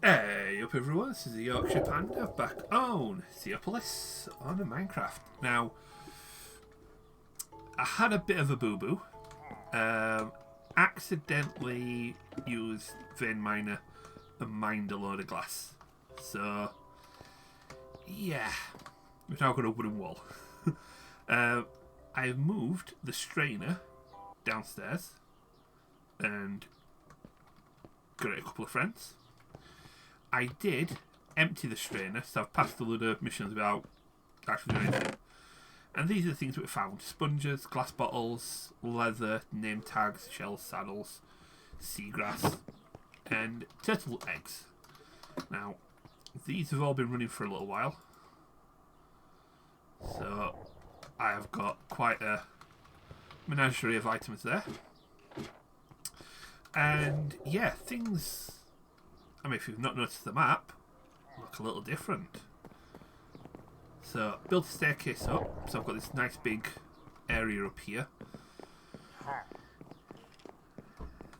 Hey up everyone, this is the Yorkshire Panda back on Seaopolis on a Minecraft. Now, I had a bit of a boo-boo. Accidentally used Vein Miner and mined a load of glass. So, yeah, we've now got a wooden wall. I've moved the strainer downstairs and got it a couple of friends. I did empty the strainer, so I've passed a load of missions without actually doing anything. And these are the things that we found: sponges, glass bottles, leather, name tags, shells, saddles, seagrass, and turtle eggs. Now, these have all been running for a little while, so I have got quite a menagerie of items there. And yeah, things, I mean, if you've not noticed the map, look a little different. So, built a staircase up, so I've got this nice big area up here.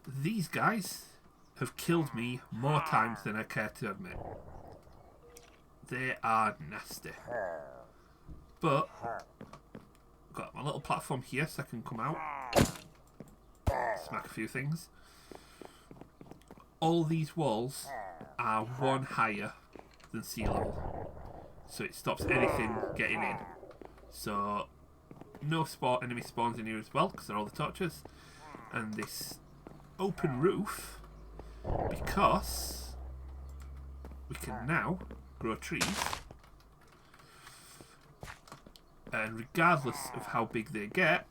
These guys have killed me more times than I care to admit. They are nasty. But, I've got my little platform here so I can come out, smack a few things. All these walls are one higher than sea level, so it stops anything getting in. So no enemy spawns in here as well, because they're all the torches. And this open roof, because we can now grow trees, and regardless of how big they get,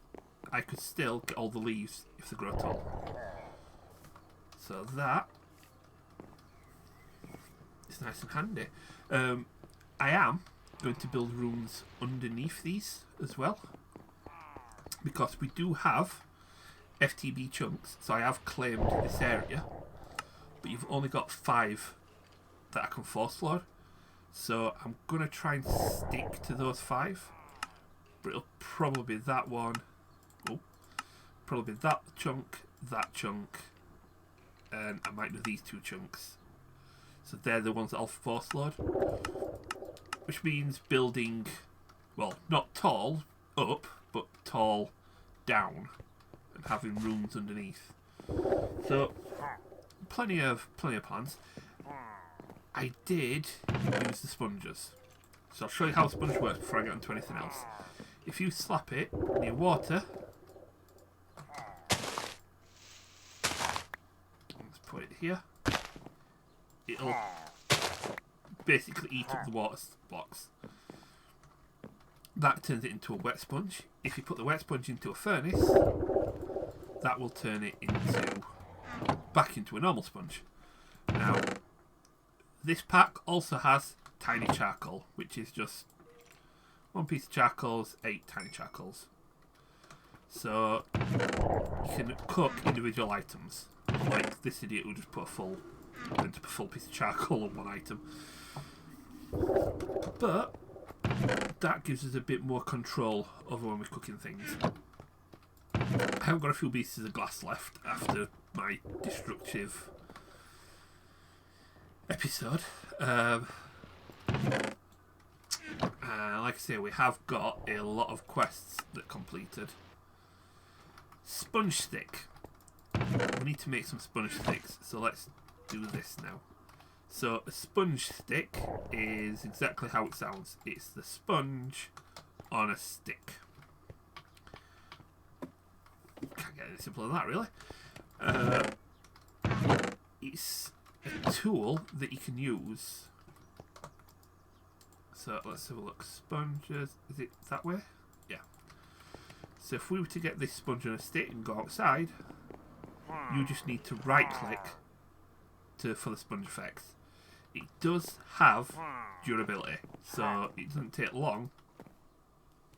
I could still get all the leaves if they grow tall. So that is nice and handy. I am going to build rooms underneath these as well, because we do have FTB chunks, so I have claimed this area, but you've only got 5 that I can force load. So I'm going to try and stick to those 5, but it'll probably be that one, probably that chunk, and I might do these 2 chunks. So they're the ones that I'll force load, which means building, well, not tall up, but tall down, and having rooms underneath. So plenty of plans. I did use the sponges, so I'll show you how a sponge works before I get onto anything else. If you slap it near water, let's put it here, it'll basically eat up the water blocks. That turns it into a wet sponge. If you put the wet sponge into a furnace, that will turn it back into a normal sponge. Now, this pack also has tiny charcoal, which is just 1 piece of charcoal's 8 tiny charcoals. So you can cook individual items, like this idiot who just put a full piece of charcoal on one item. But that gives us a bit more control over when we're cooking things. I haven't got a few pieces of glass left after my destructive episode. Like I say, we have got a lot of quests that completed. Sponge stick. We need to make some sponge sticks, so let's do this now. So a sponge stick is exactly how it sounds. It's the sponge on a stick. Can't get any simpler than that, really. It's a tool that you can use. So let's have a look. Sponges, is it that way? Yeah. So if we were to get this sponge on a stick and go outside, you just need to right click for the sponge effects. It does have durability, so it doesn't take long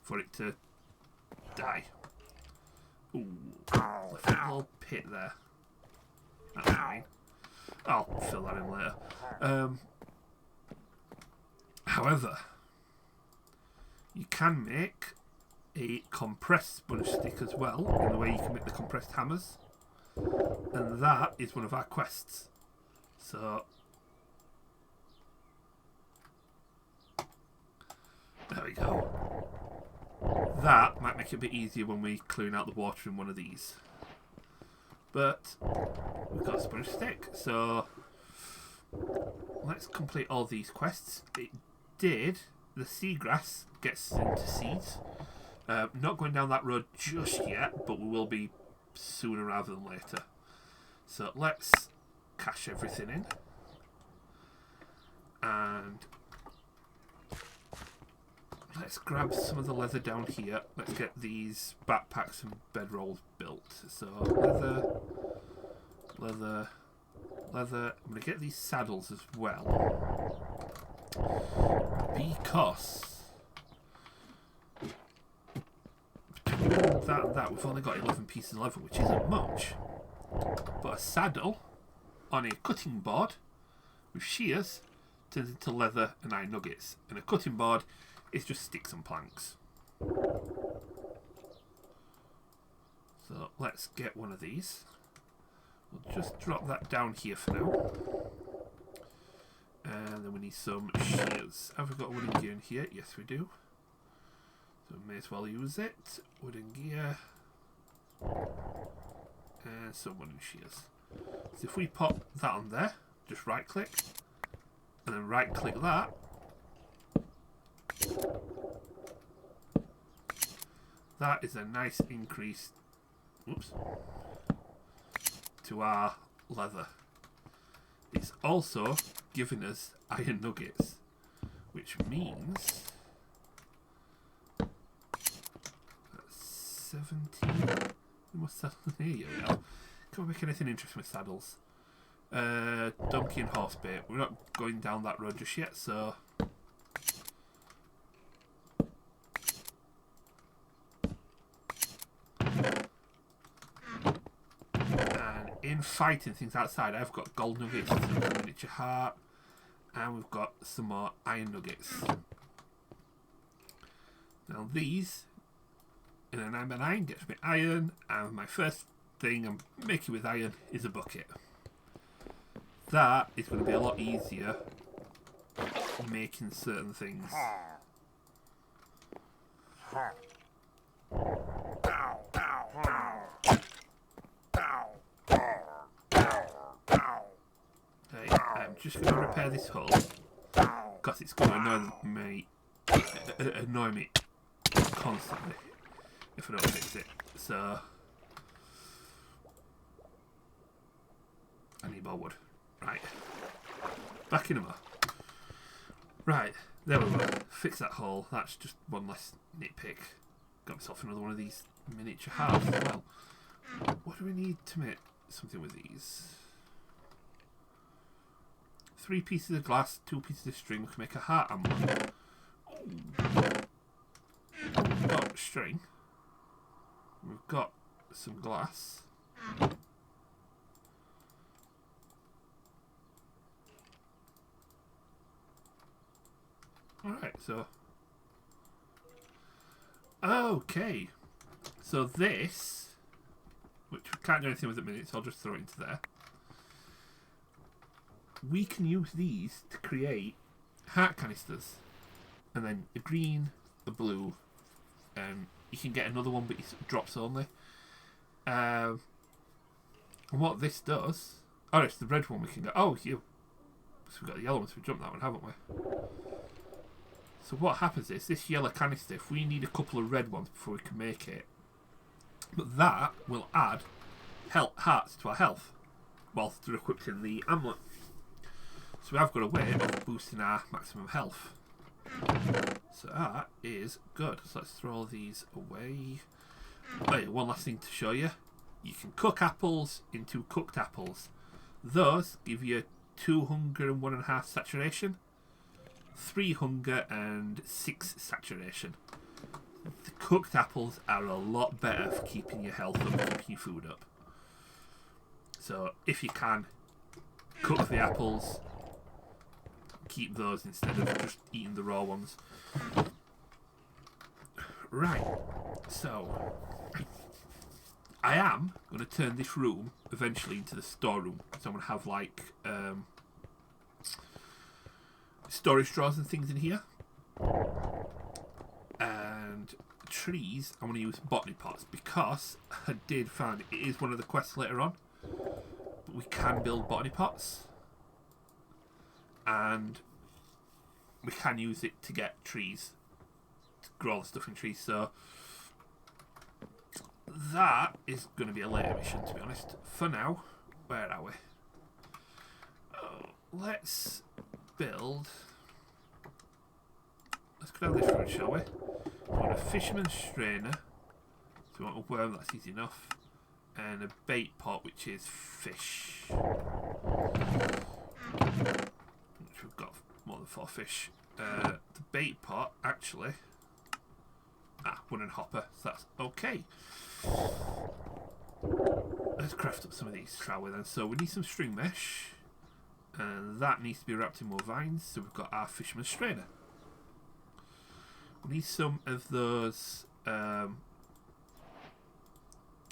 for it to die. Ooh, left a little pit there. That's fine. I'll fill that in later. However, you can make a compressed sponge stick as well, in the way you can make the compressed hammers, and that is one of our quests. So we go. That might make it a bit easier when we clean out the water in one of these. But we've got a sponge stick, so let's complete all these quests. It did. The seagrass gets into seeds. Not going down that road just yet, but we will be sooner rather than later. So let's cash everything in. And let's grab some of the leather down here. Let's get these backpacks and bedrolls built. So leather. I'm going to get these saddles as well. Because between that and that, we've only got 11 pieces of leather, which isn't much. But a saddle on a cutting board with shears turns into leather and iron nuggets. And a cutting board is just sticks and planks. So let's get one of these. We'll just drop that down here for now. And then we need some shears. Have we got wooden gear in here? Yes, we do. So we may as well use it. Wooden gear. And some wooden shears. So if we pop that on there, just right click. And then right click that. That is a nice increase, oops, to our leather. It's also giving us iron nuggets, which means that's 17. More saddles. Here you go. Can't make anything interesting with saddles. Donkey and horse bait. We're not going down that road just yet, so in fighting things outside, I've got gold nuggets, a miniature heart, and we've got some more iron nuggets. Now these, in a 9x9, gets me iron, and my first thing I'm making with iron is a bucket. That is going to be a lot easier making certain things. I'm just going to repair this hole because it's going to annoy me constantly if I don't fix it. So I need more wood. Right, back in a mo. Right, there we go. Fix that hole. That's just one less nitpick. Got myself another one of these miniature halves as well. What do we need to make something with these? 3 pieces of glass, 2 pieces of string. We can make a heart amulet. We've got string. We've got some glass. Alright, so okay. So this, which we can't do anything with at the minute, so I'll just throw it into there. We can use these to create heart canisters. And then a green, a blue, you can get another one but it drops only. And what this does, oh, it's the red one we can get. Oh, here. So we've got the yellow one, so we've jumped that one, haven't we? So what happens is, this yellow canister, if we need a couple of red ones before we can make it, but that will add hearts to our health whilst they're equipped in the amulet. So we have got a way of boosting our maximum health. So that is good. So let's throw all these away. Oh yeah, one last thing to show you. You can cook apples into cooked apples. Those give you 2 hunger and 1.5 saturation. 3 hunger and 6 saturation. The cooked apples are a lot better for keeping your health up, keeping your food up. So if you can, cook the apples, keep those instead of just eating the raw ones. Right, so I am going to turn this room eventually into the storeroom. So I'm going to have like storage drawers and things in here. trees, I want to use botany pots because I did find it is one of the quests later on. But we can build botany pots. And we can use it to get trees, to grow all the stuff in trees. So that is going to be a later mission, to be honest. For now, where are we? Let's build. Let's go down this road, shall we? We want a fisherman strainer. So we want a worm, that's easy enough. And a bait pot, which is fish. Which we've got more than 4 fish. The bait pot, actually. Wooden hopper, so that's okay. Let's craft up some of these, shall we then? So we need some string mesh. And that needs to be wrapped in more vines. So we've got our fisherman strainer. We need some of those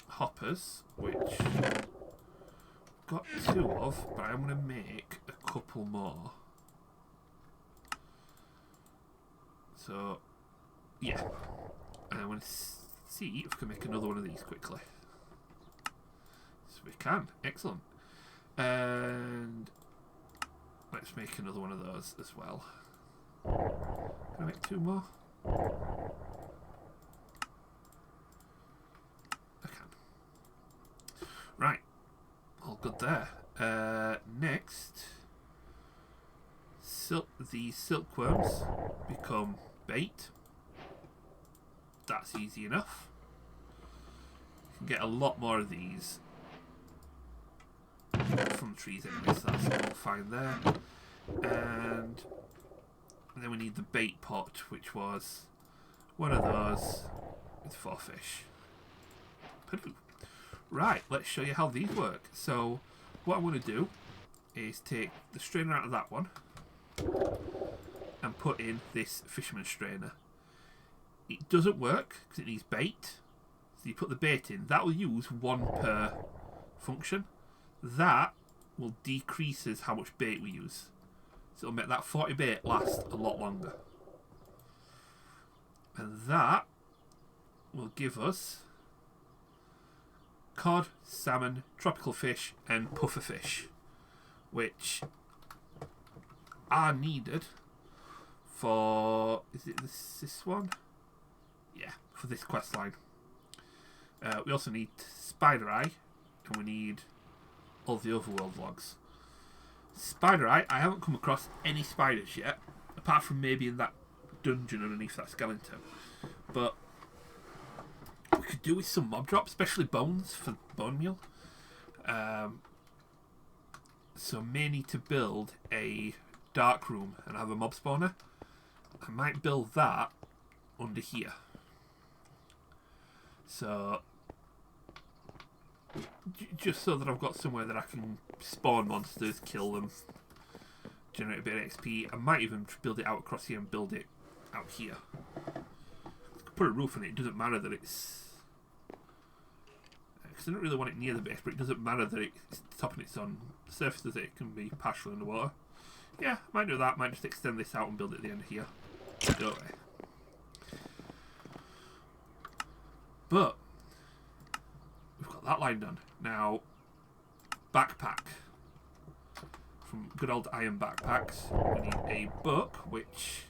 hoppers, which we've got 2 of, but I'm going to make a couple more. So, yeah. And I want to see if we can make another one of these quickly. So we can. Excellent. And let's make another one of those as well. Can I make 2 more? I can. Right. All good there. Next, the silkworms become bait. That's easy enough. You can get a lot more of these from trees anyway, so that's all fine there. And then we need the bait pot, which was one of those with 4 fish. Right, let's show you how these work. So what I'm going to do is take the strainer out of that one and put in this fisherman strainer. It doesn't work because it needs bait. So you put the bait in. That will use 1 per function. That will decreases how much bait we use. So it'll make that 40 bait last a lot longer. And that will give us cod, salmon, tropical fish, and puffer fish, which are needed for, is it this one? Yeah, for this quest line. We also need spider eye, and we need all the overworld logs. Spider eye, I haven't come across any spiders yet, apart from maybe in that dungeon underneath that skeleton. But we could do with some mob drops, especially bones for bone meal. So may need to build a dark room and have a mob spawner. I might build that under here. So just so that I've got somewhere that I can spawn monsters, kill them, generate a bit of XP. I might even build it out across here and build it out here. Put a roof on it. It doesn't matter that it's, because I don't really want it near the base, but it doesn't matter that it's top and it's on the surface, does it? It can be partially underwater. Yeah, I might do that. Might just extend this out and build it at the end here. Don't I? But we've got that line done. Now, backpack. From good old iron backpacks, we need a book, which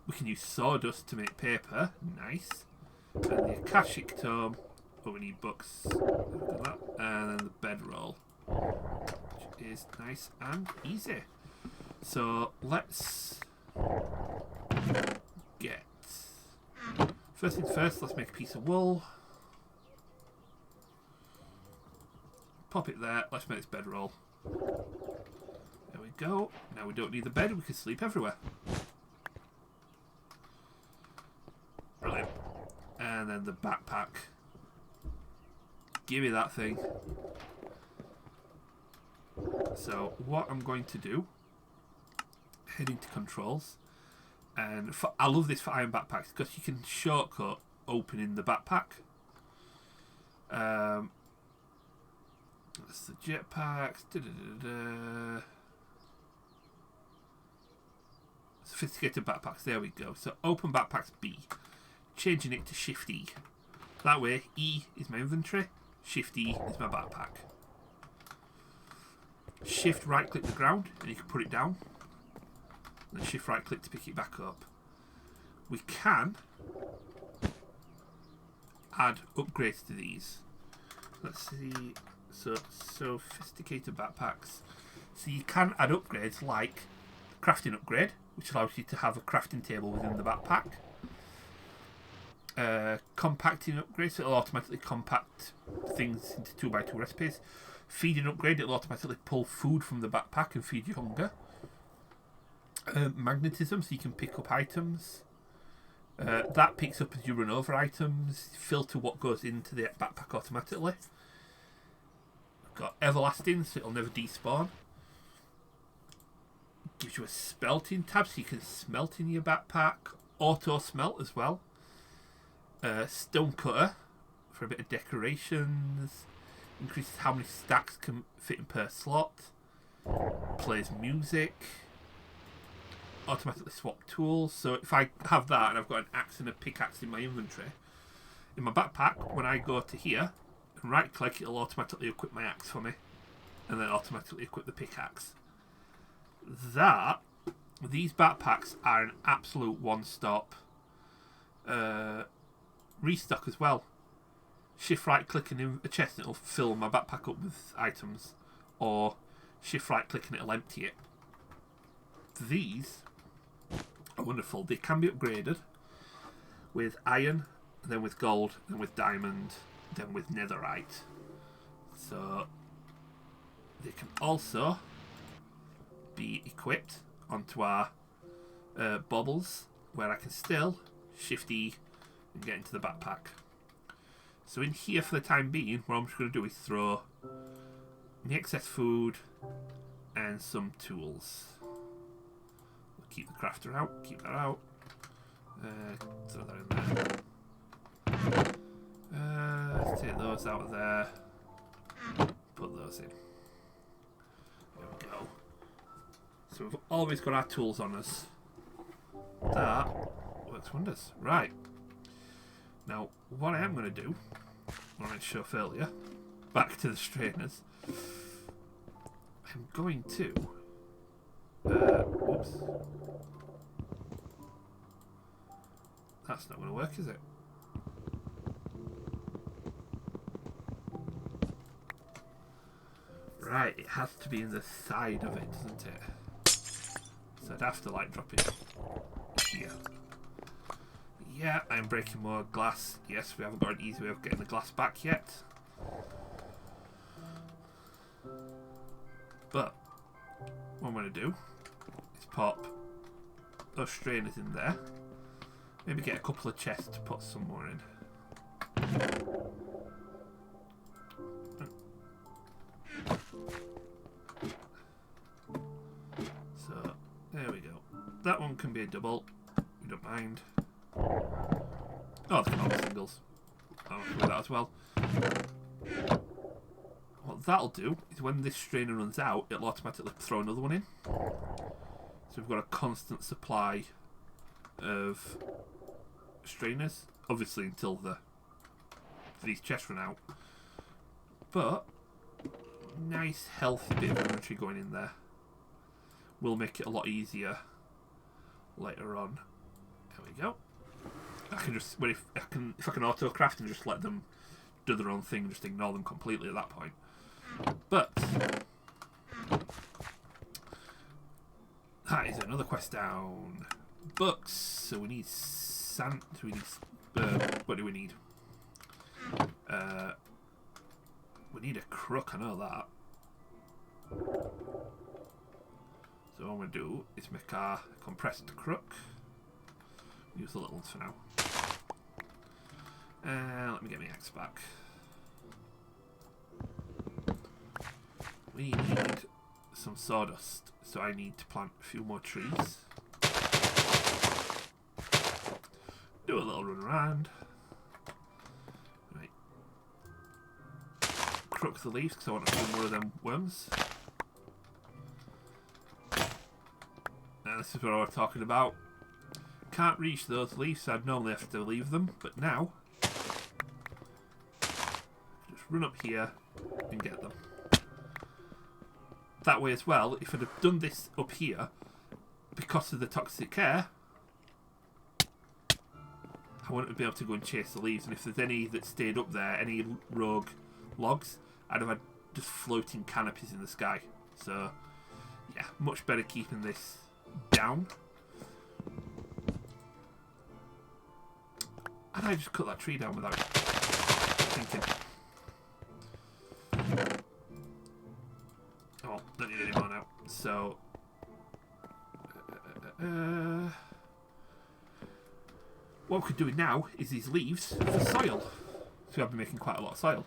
we can use sawdust to make paper. Nice. And the Akashic Tome. Oh, we need books. That. And then the bedroll, which is nice and easy. So let's get, first things first, let's make a piece of wool. Pop it there. Let's make this bedroll. There we go. Now we don't need the bed. We can sleep everywhere. Brilliant. And then the backpack. Give me that thing. So what I'm going to do, head into controls, and I love this for iron backpacks because you can shortcut opening the backpack. That's the jetpacks. Sophisticated backpacks. There we go. So open backpacks B. changing it to Shift E. That way, E is my inventory, Shift E is my backpack. Shift right click the ground and you can put it down. Then Shift right click to pick it back up. We can add upgrades to these. Let's see. So sophisticated backpacks. So you can add upgrades like crafting upgrade, which allows you to have a crafting table within the backpack. Compacting upgrade, so it'll automatically compact things into 2x2 recipes. Feeding upgrade, it'll automatically pull food from the backpack and feed your hunger. Magnetism, so you can pick up items. That picks up as you run over items. Filter what goes into the backpack automatically. We've got everlasting, so it'll never despawn. Gives you a smelting tab, so you can smelt in your backpack. Auto smelt as well. Stone cutter for a bit of decorations. Increases how many stacks can fit in per slot. Plays music. Automatically swap tools. So if I have that and I've got an axe and a pickaxe in my inventory, in my backpack, when I go to here and right click, it'll automatically equip my axe for me and then automatically equip the pickaxe. These backpacks are an absolute one-stop restock as well. Shift right click in a chest and it'll fill my backpack up with items, or shift right click and it'll empty it. These are wonderful. They can be upgraded with iron, then with gold, then with diamond, then with netherite. So they can also be equipped onto our baubles, where I can still Shift E and get into the backpack. So in here for the time being, what I'm just going to do is throw the excess food and some tools. We'll keep the crafter out, keep that out. Throw that in there. Let's take those out of there. Put those in. There we go. So we've always got our tools on us. That works wonders. Right. Now, what I am going to do, what I meant to show off earlier, back to the strainers, I'm going to... oops. That's not going to work, is it? Right, it has to be in the side of it, doesn't it? So I'd have to, like, drop it here. Yeah, I'm breaking more glass. Yes, we haven't got an easy way of getting the glass back yet. But what I'm going to do is pop those strainers in there. Maybe get a couple of chests to put some more in. So, there we go. That one can be a double. We don't mind. Oh, they can all be singles. I'll do that as well. What that'll do is when this strainer runs out, it'll automatically throw another one in. So we've got a constant supply of strainers. Obviously until these chests run out. But nice healthy bit of inventory going in there. Will make it a lot easier later on. There we go. I can just if I can auto craft and just let them do their own thing, just ignore them completely at that point. But that is another quest down. Books. So we need sand. We need what do we need? We need a crook. I know that. So what I'm going to do is make our compressed crook. Use the little ones for now. Let me get my axe back. We need some sawdust, so I need to plant a few more trees. Do a little run around. Right. Crook the leaves because I want a few more of them worms. And this is what I was talking about. can't reach those leaves, so I'd normally have to leave them, but now just run up here and get them. That way as well, if I'd have done this up here, because of the toxic air, I wouldn't be able to go and chase the leaves, and if there's any that stayed up there, any rogue logs, I'd have had just floating canopies in the sky. So, yeah, much better keeping this down. And I just cut that tree down without thinking. Oh, don't need any more now. So, what we could do now is these leaves for soil. So I've been making quite a lot of soil.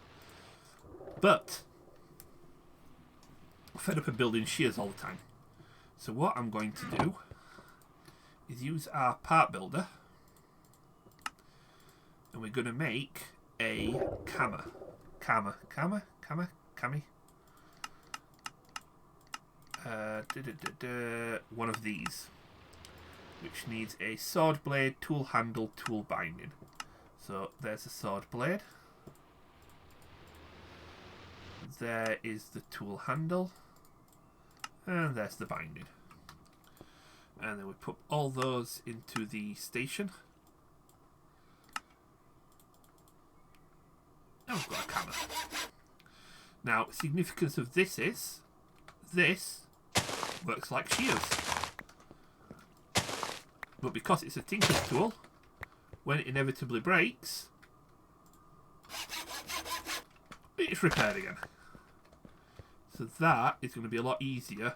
But I'm fed up of building shears all the time. So what I'm going to do is use our part builder, and we're going to make a cami. One of these, which needs a sword blade, tool handle, tool binding. So there's the sword blade. There is the tool handle. And there's the binding. And then we put all those into the station. And we've got a camera. Now, significance of this is, this works like shears. But because it's a tinker's tool, when it inevitably breaks, it's repaired again. So that is going to be a lot easier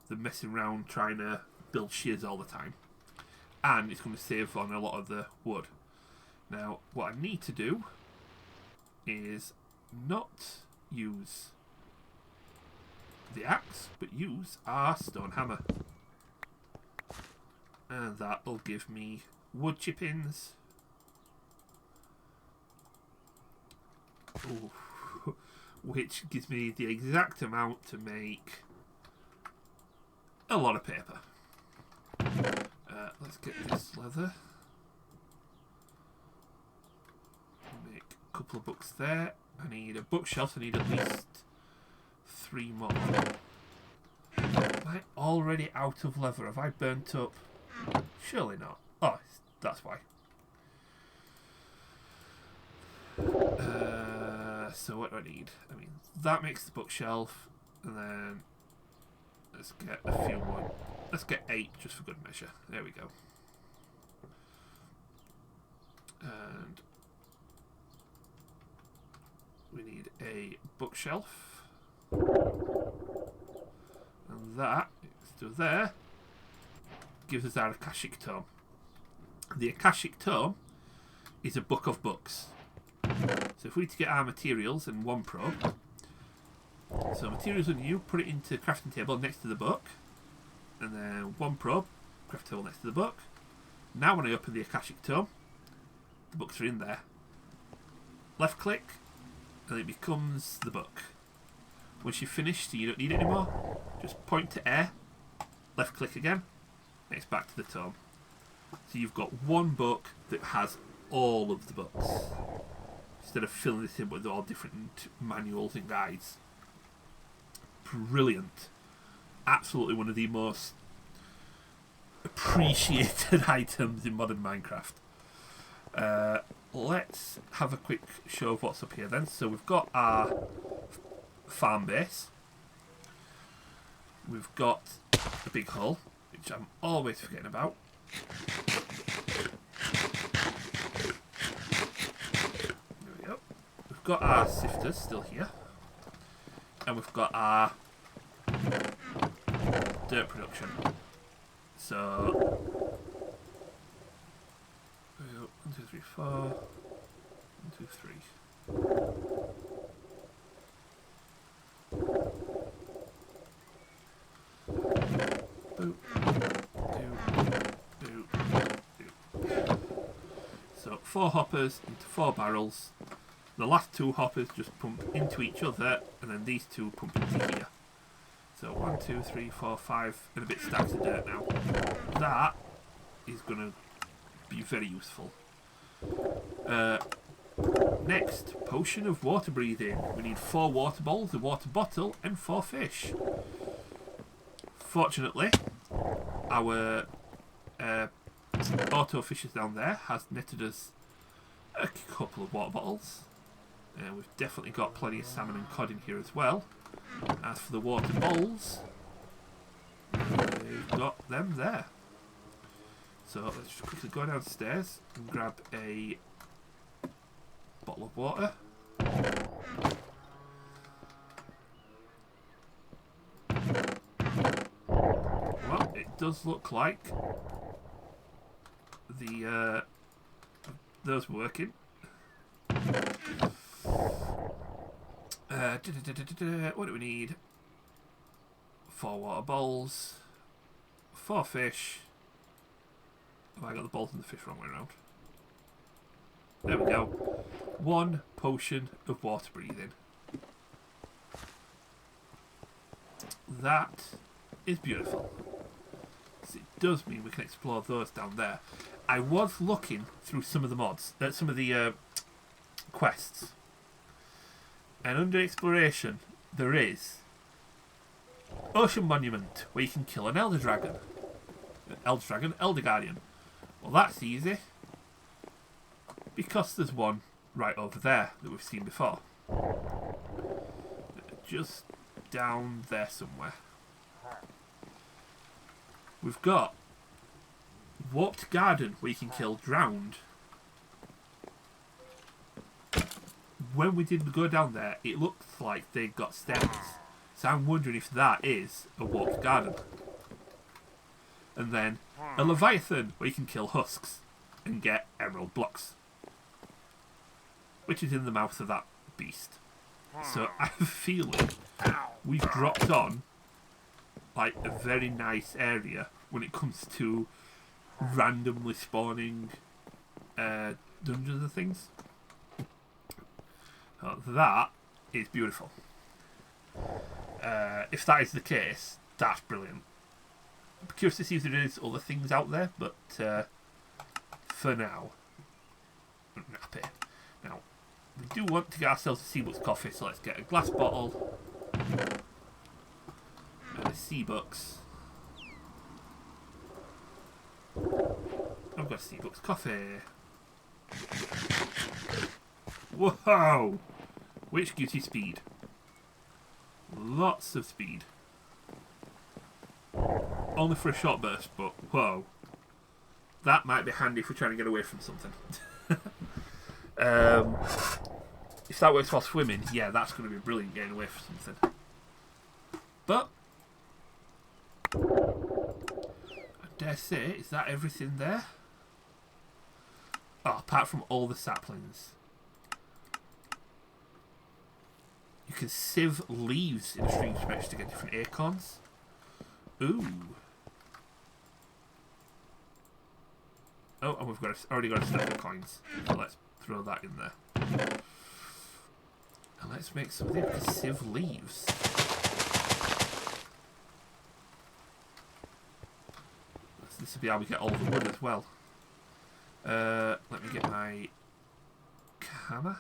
than messing around trying to build shears all the time. And it's going to save on a lot of the wood. Now, what I need to do is not use the axe, but use our stone hammer. And that will give me wood chippings. Ooh. Which gives me the exact amount to make a lot of paper. Let's get this leather. Make a couple of books there. I need a bookshelf. I need at least 3 more. Am I already out of leather? Have I burnt up? Surely not. Oh, that's why. So what do I need? I mean, that makes the bookshelf, and then let's get a few more. Let's get 8 just for good measure. There we go. And we need a bookshelf, and that still there gives us our Akashic Tome. The Akashic Tome is a book of books. So if we to get our materials and 1 probe, so materials are new, put it into crafting table next to the book, and then 1 probe, crafting table next to the book. Now when I open the Akashic Tome, the books are in there. Left click, and it becomes the book. Once you've finished, so you don't need it anymore, just point to air, left click again, and it's back to the tome. So you've got 1 book that has all of the books, instead of filling this in with all different manuals and guides. Brilliant. Absolutely one of the most appreciated items in modern Minecraft. Let's have a quick show of what's up here then. So we've got our farm base. We've got the big hole, which I'm always forgetting about. Got our sifters still here, and we've got our dirt production. So 1, 2, 3, 4. 1, 2, 3. Boop. Boop. So 4 hoppers into 4 barrels. The last 2 hoppers just pump into each other, and then these 2 pump into here. So 1, 2, 3, 4, 5, and a bit stacks of dirt now. That is going to be very useful. Next, potion of water breathing. We need 4 water bowls, a water bottle, and 4 fish. Fortunately, our auto fishers down there has netted us a couple of water bottles. We've definitely got plenty of salmon and cod in here as well. As for the water bowls, we've got them there. So let's just quickly go downstairs and grab a bottle of water. Well, it does look like the those working. What do we need? 4 water bowls, 4 fish. Have I got the bowls and the fish wrong way around? There we go. 1 potion of water breathing. That is beautiful. So it does mean we can explore those down there. I was looking through some of the mods, some of the quests, and under exploration there is Ocean Monument, where you can kill an Elder Dragon. Elder Guardian. Well, that's easy, because there's one right over there that we've seen before. Just down there somewhere. We've got Warped Garden, where you can kill Drowned. When we did go down there, it looked like they got stems. So I'm wondering if that is a Warped Garden. And then a Leviathan, where you can kill husks and get emerald blocks, which is in the mouth of that beast. So I have a feeling we've dropped on like a very nice area when it comes to randomly spawning dungeons and things. That is beautiful. If that is the case, that's brilliant. I'm curious to see if there is other things out there, but for now, I'm happy. Now, we do want to get ourselves a Seabucks coffee, so let's get a glass bottle and a Seabucks. I've got a Seabucks coffee. Whoa! Which gives you speed. Lots of speed. Only for a short burst, but whoa. That might be handy if we're trying to get away from something. If that works while swimming, yeah, that's going to be brilliant getting away from something. But I dare say, is that everything there? Oh, apart from all the saplings. You can sieve leaves in a stream mesh to get different acorns. Ooh. Oh, and we've already got a stack of coins. So let's throw that in there. And let's make something we can sieve leaves. This will be how we get all the wood as well. Let me get my hammer.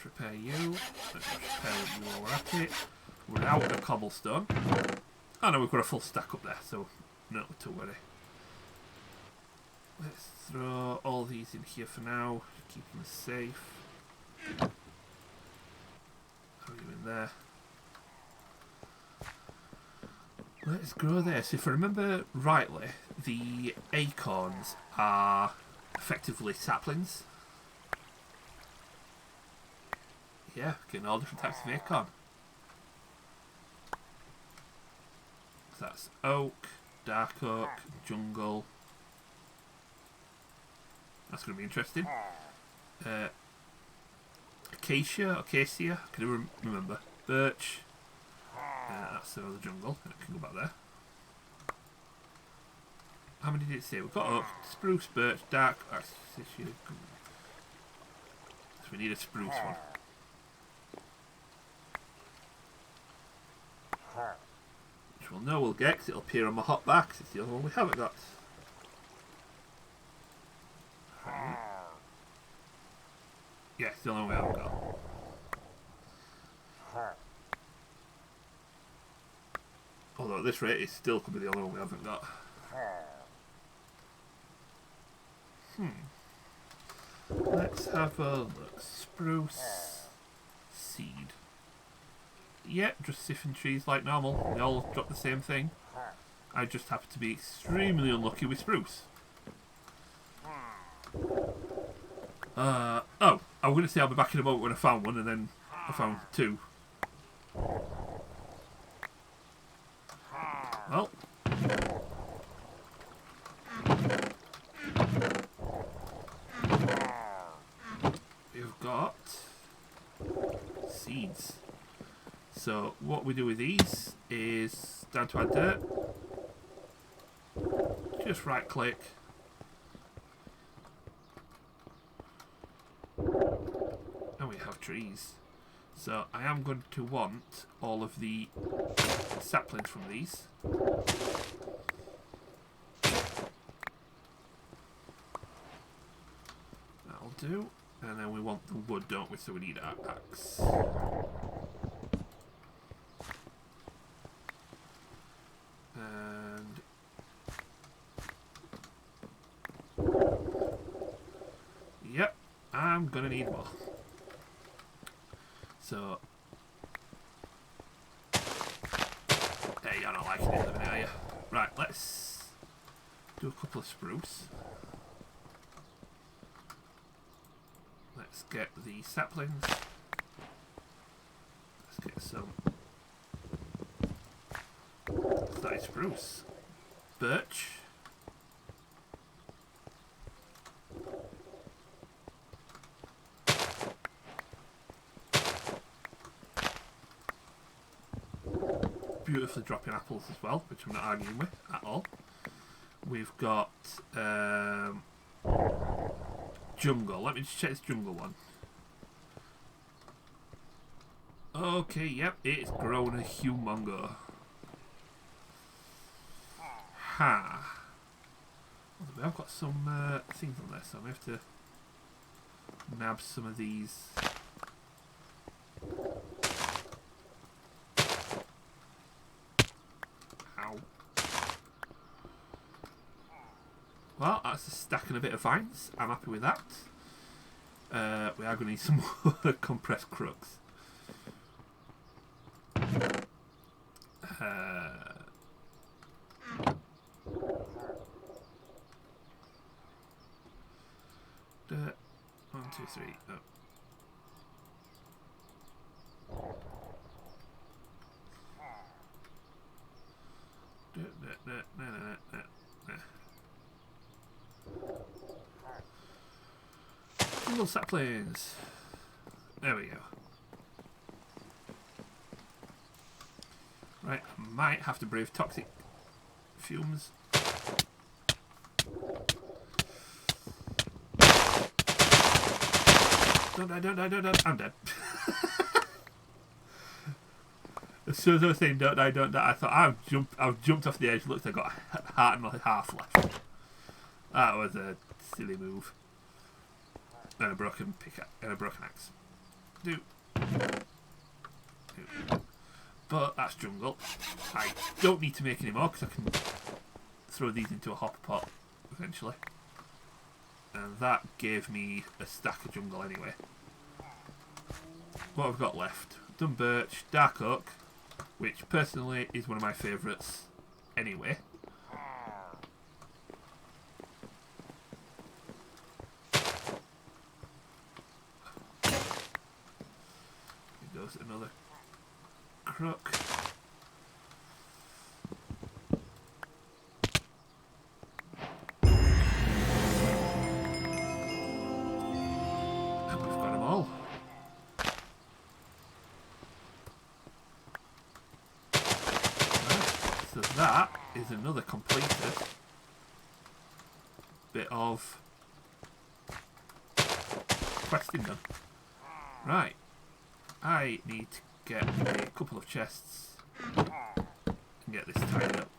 Repair you. Let's repair you while we're at it. We're out of cobblestone. Oh no, we've got a full stack up there, so no to worry. Let's throw all these in here for now. Keep them safe. Throw you in there. Let's grow this. If I remember rightly, the acorns are effectively saplings. Yeah, getting all different types of acorn. So that's oak, dark oak, jungle. That's going to be interesting. Acacia, I can never remember. Birch, That's the other jungle. It can go back there. How many did it say? We've got oak, spruce, birch, dark. So we need a spruce one. Which we'll know we'll get because it'll appear on my hot back. It's the other one we haven't got. Yeah, it's the only one we haven't got. Although at this rate, it still could be the only one we haven't got. Let's have a look. Spruce seed. Yep, just siphon trees like normal. They all drop the same thing. I just happen to be extremely unlucky with spruce. Oh, I was going to say I'll be back in a moment when I found one, and then I found two. Well. We've got seeds. So what we do with these is down to our dirt. Just right click. And we have trees. So I am going to want all of the saplings from these. That'll do. And then we want the wood, don't we? So we need our axe. And yep, I'm gonna need more. So hey, you're not liking it at the minute, are you? Right, let's do a couple of spruce. Let's get the saplings. Let's get some. That is spruce. Birch. Beautifully dropping apples as well, which I'm not arguing with at all. We've got jungle. Let me just check this jungle one. Okay, yep, it's grown a humongo. Ha! Well, I've got some things on there, so I have to nab some of these. Ow. Well, that's a stack and a bit of vines. I'm happy with that. We are going to need some more compressed crooks. One, two, three. Oh. Little saplings. There we go. Right, I might have to brave toxic fumes. Don't die, don't die, don't die. I'm dead. As soon as I was saying don't die, I thought I've jumped off the edge, looked, I got a heart and a half left. That was a silly move. And a broken pickaxe and a broken axe. Do. But that's jungle. I don't need to make any more because I can throw these into a hopper pot eventually. And that gave me a stack of jungle anyway. What have we got left? Done birch, dark oak, which personally is one of my favourites anyway. Here goes another crook. So that is another completed bit of questing done. Right. I need to get a couple of chests and get this tied up.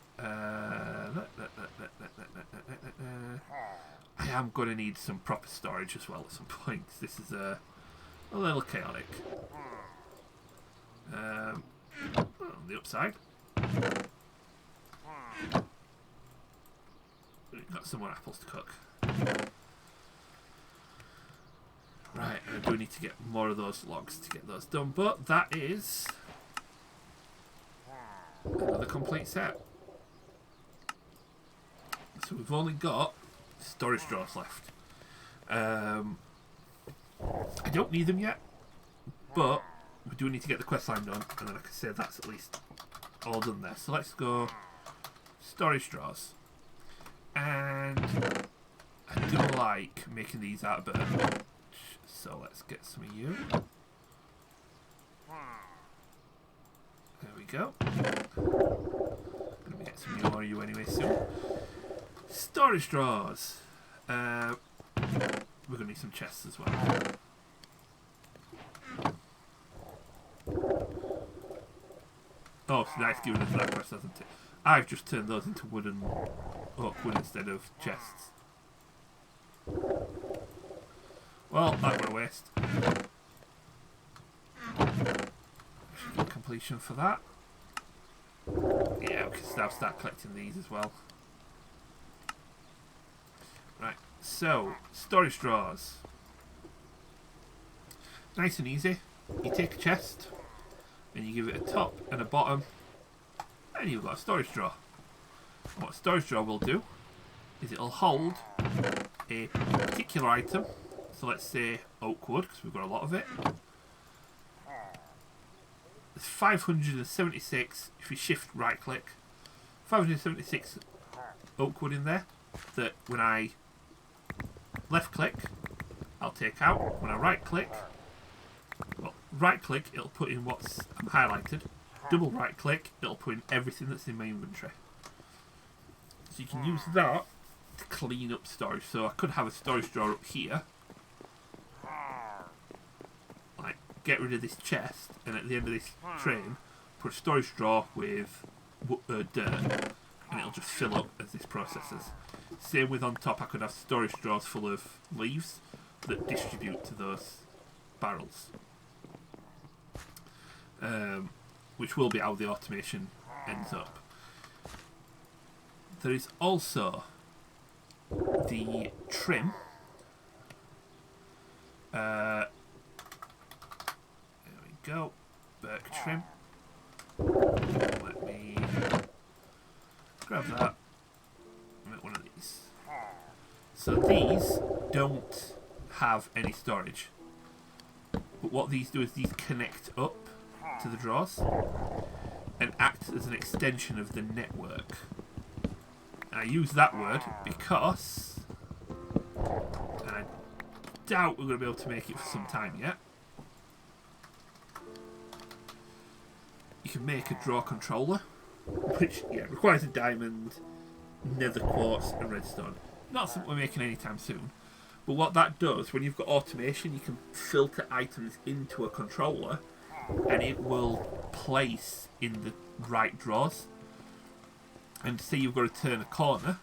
I am going to need some proper storage as well at some point. This is a little chaotic. On the upside, we've got some more apples to cook. Right, I do need to get more of those logs to get those done, but that is another complete set. So we've only got storage drawers left. I don't need them yet, but we do need to get the quest line done, and then I can say that's at least all done there. So let's go storage drawers. And I do like making these out of birch. So let's get some of you. There we go. Gonna get some more of you anyway soon. Storage drawers. We're gonna need some chests as well. Oh, so that's giving us that quest, hasn't it? I've just turned those into wooden oak wood instead of chests. Well, that were a waste. Should get completion for that. Yeah, we can now start collecting these as well. Right, so, storage drawers. Nice and easy. You take a chest, and you give it a top and a bottom, and you've got a storage drawer. And what a storage drawer will do is it'll hold a particular item. So let's say oak wood, because we've got a lot of it. There's 576, if you shift right click, 576 oak wood in there, that when I left click, I'll take out. When I right click, it'll put in what's highlighted. Double right click, it'll put in everything that's in my inventory. So you can use that to clean up storage. So I could have a storage drawer up here, like get rid of this chest, and at the end of this train put a storage drawer with dirt, and it'll just fill up as this processes. Same with on top, I could have storage drawers full of leaves that distribute to those barrels, which will be how the automation ends up. There is also the trim. There we go. Birch trim. Let me grab that and make one of these. So these don't have any storage, but what these do is these connect up to the drawers and act as an extension of the network. And I use that word because, and I doubt we're going to be able to make it for some time yet, you can make a draw controller, which requires a diamond, nether quartz and redstone. Not something we're making anytime soon, but what that does, when you've got automation, you can filter items into a controller and it will place in the right drawers. And say you've got to turn a corner,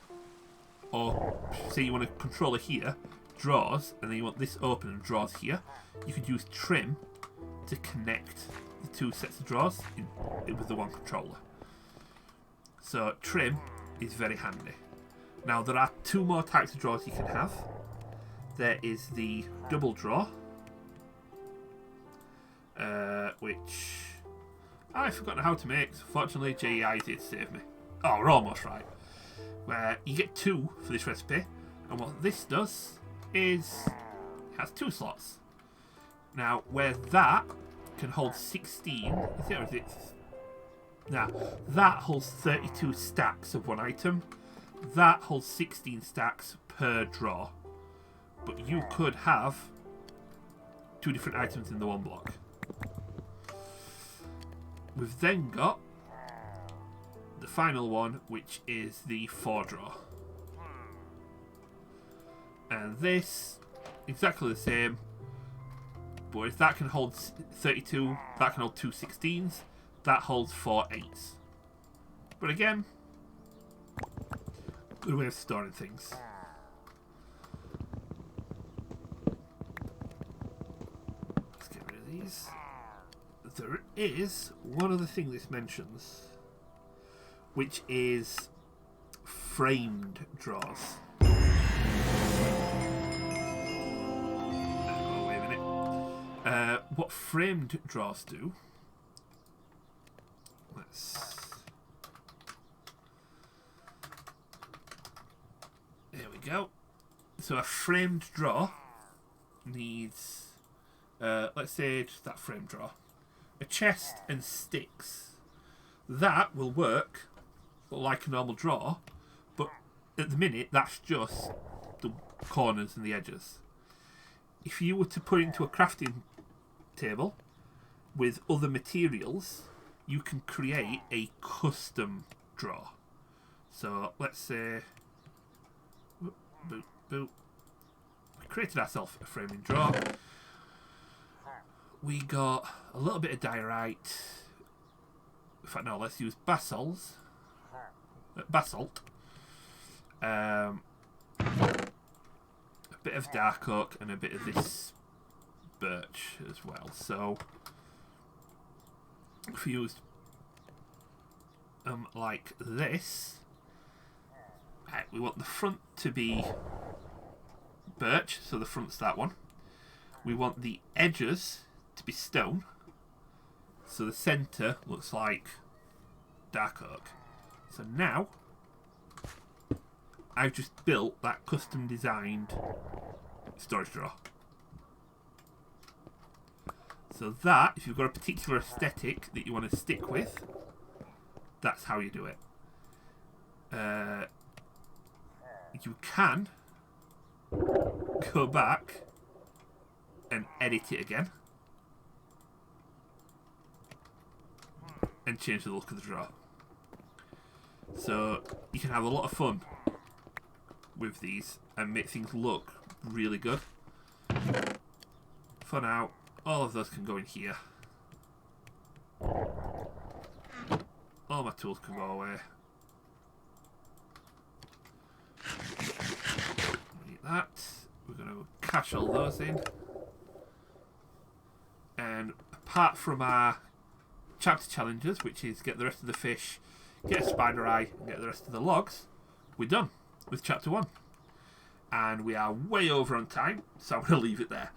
or say you want a controller here, drawers, and then you want this open and drawers here, you could use trim to connect the two sets of drawers with the one controller. So trim is very handy. Now there are two more types of drawers you can have. There is the double drawer, which I've forgotten how to make, so fortunately JEI did save me. Oh, we're almost right. Where you get two for this recipe, and what this does is it has two slots. Now, where that can hold 16, is it, or is it? Now, that holds 32 stacks of one item. That holds 16 stacks per drawer. But you could have two different items in the one block. We've then got the final one, which is the 4-draw. And this, exactly the same, but if that can hold 32, that can hold 2 16s, that holds 4 8s. But again, good way of storing things. Let's get rid of these. There is one other thing this mentions, which is framed draws. Oh, wait a minute. What framed draws do? There we go. So a framed draw needs, let's say just that framed draw, a chest and sticks. That will work like a normal draw, but at the minute that's just the corners and the edges. If you were to put it into a crafting table with other materials, you can create a custom draw. So let's say, boop, boop, boop. We created ourselves a framing draw. We got a little bit of diorite. In fact, no, let's use basalt. A bit of dark oak and a bit of this birch as well. So if we used like this, we want the front to be birch, so the front's that one. We want the edges to be stone, so the centre looks like dark oak. So now I've just built that custom designed storage drawer. So that, if you've got a particular aesthetic that you want to stick with, that's how you do it. You can go back and edit it again and change the look of the drawer. So you can have a lot of fun with these and make things look really good. For now, all of those can go in here. All my tools can go away. Like that. We're going to cache all those in. And apart from our chapter challenges, which is get the rest of the fish, get a spider eye, and get the rest of the logs, we're done with chapter 1. And we are way over on time, so I'm going to leave it there.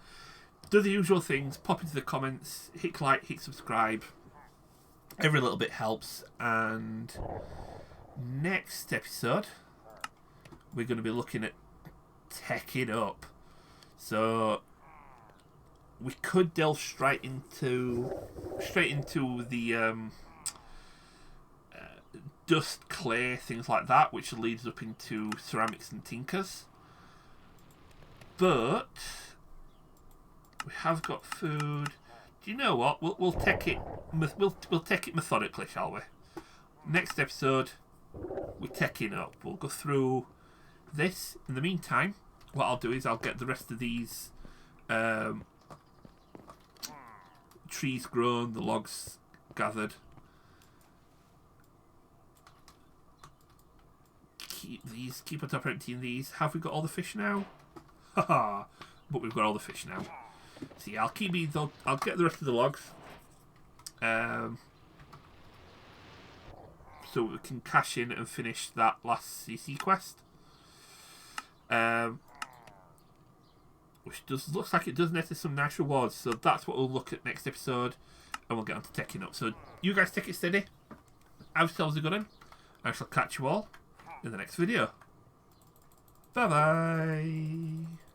Do the usual things, pop into the comments, hit like, hit subscribe. Every little bit helps. And next episode, we're going to be looking at teching up. So we could delve straight into the dust, clay, things like that, which leads up into ceramics and tinkers. But we have got food. Do you know what? We'll take it. We'll take it methodically, shall we? Next episode, we're teching up. We'll go through this. In the meantime, what I'll do is I'll get the rest of these trees grown, the logs gathered. Keep on top of emptying these. Have we got all the fish now? Haha! But we've got all the fish now. So yeah, I'll keep these. I'll get the rest of the logs. So we can cash in and finish that last CC quest. Which looks like it does net us some nice rewards. So that's what we'll look at next episode. And we'll get on to teching up. So you guys take it steady. Have yourselves a good one. I shall catch you all in the next video. Bye bye.